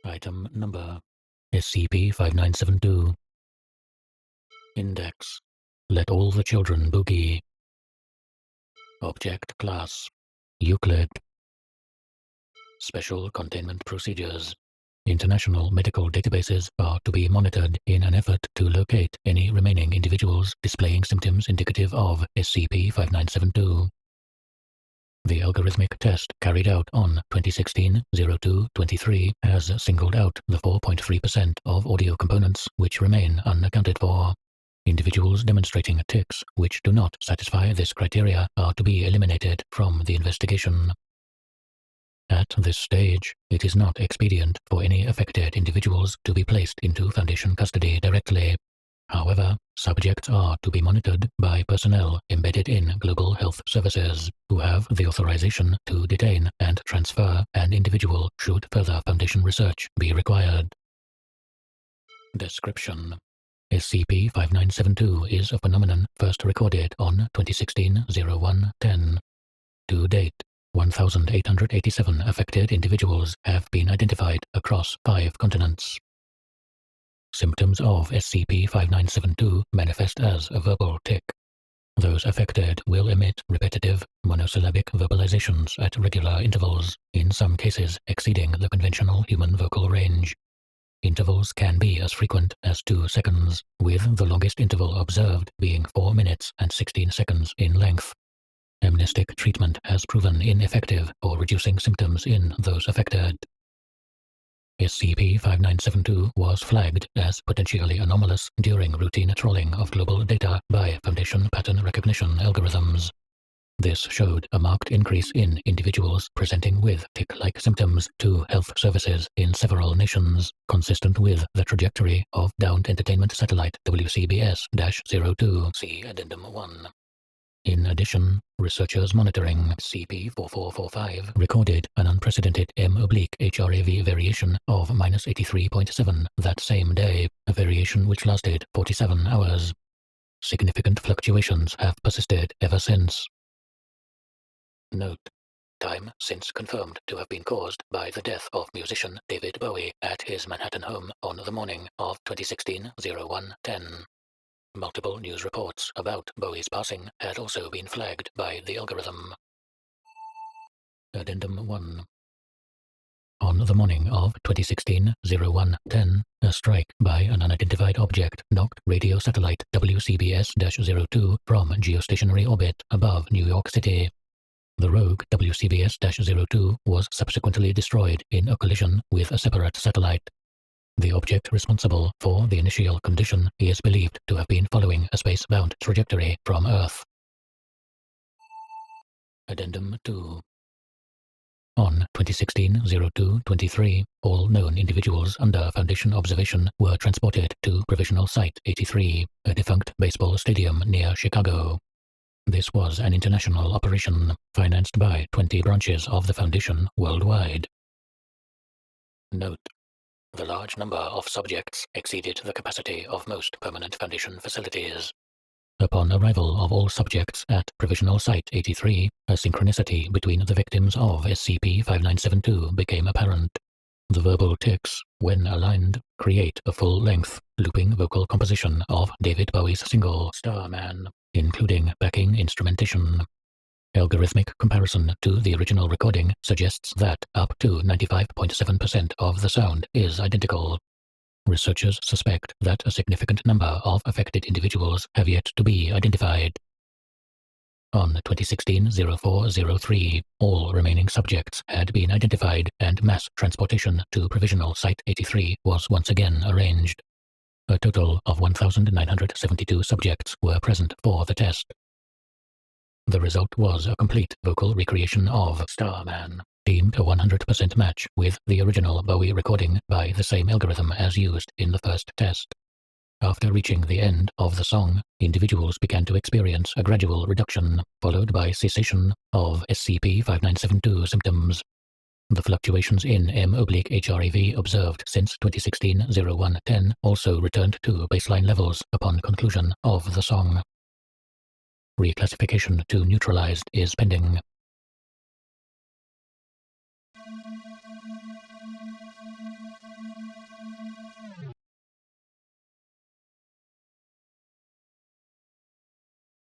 Item Number SCP-5972. Index: Let all the children boogie. Object Class: Euclid. Special Containment Procedures: International medical databases are to be monitored in an effort to locate any remaining individuals displaying symptoms indicative of SCP-5972. The algorithmic test carried out on 2016-02-23 has singled out the 4.3% of audio components which remain unaccounted for. Individuals demonstrating tics which do not satisfy this criteria are to be eliminated from the investigation. At this stage, it is not expedient for any affected individuals to be placed into Foundation custody directly. However, subjects are to be monitored by personnel embedded in Global Health Services, who have the authorization to detain and transfer an individual should further Foundation research be required. Description: SCP-5972 is a phenomenon first recorded on 2016-01-10. To date, 1,887 affected individuals have been identified across 5 continents. Symptoms of SCP-5972 manifest as a verbal tic. Those affected will emit repetitive, monosyllabic verbalizations at regular intervals, in some cases exceeding the conventional human vocal range. Intervals can be as frequent as 2 seconds, with the longest interval observed being 4 minutes and 16 seconds in length. Amnestic treatment has proven ineffective for reducing symptoms in those affected. SCP-5972 was flagged as potentially anomalous during routine trawling of global data by Foundation pattern recognition algorithms. This showed a marked increase in individuals presenting with tic-like symptoms to health services in several nations, consistent with the trajectory of downed entertainment satellite WCBS-02. See Addendum 1. In addition, researchers monitoring SCP-4445 recorded an unprecedented M/HRAV variation of -83.7 that same day, a variation which lasted 47 hours. Significant fluctuations have persisted ever since. Note: time since confirmed to have been caused by the death of musician David Bowie at his Manhattan home on the morning of 2016-01-10. Multiple news reports about Bowie's passing had also been flagged by the algorithm. Addendum 1. On the morning of 2016-01-10, a strike by an unidentified object knocked radio satellite WCBS-02 from geostationary orbit above New York City. The rogue WCBS-02 was subsequently destroyed in a collision with a separate satellite. The object responsible for the initial condition is believed to have been following a space-bound trajectory from Earth. Addendum 2. On 2016-02-23, all known individuals under Foundation observation were transported to Provisional Site 83, a defunct baseball stadium near Chicago. This was an international operation, financed by 20 branches of the Foundation worldwide. Note: the large number of subjects exceeded the capacity of most permanent Foundation facilities. Upon arrival of all subjects at Provisional Site 83, a synchronicity between the victims of SCP-5972 became apparent. The verbal tics, when aligned, create a full-length, looping vocal composition of David Bowie's single Starman, including backing instrumentation. Algorithmic comparison to the original recording suggests that up to 95.7% of the sound is identical. Researchers suspect that a significant number of affected individuals have yet to be identified. On 2016-04-03, all remaining subjects had been identified and mass transportation to Provisional Site 83 was once again arranged. A total of 1,972 subjects were present for the test. The result was a complete vocal recreation of Starman, deemed a 100% match with the original Bowie recording by the same algorithm as used in the first test. After reaching the end of the song, individuals began to experience a gradual reduction, followed by cessation of SCP-5972 symptoms. The fluctuations in M/HRAV observed since 2016-01-10 also returned to baseline levels upon conclusion of the song. Reclassification to neutralized is pending.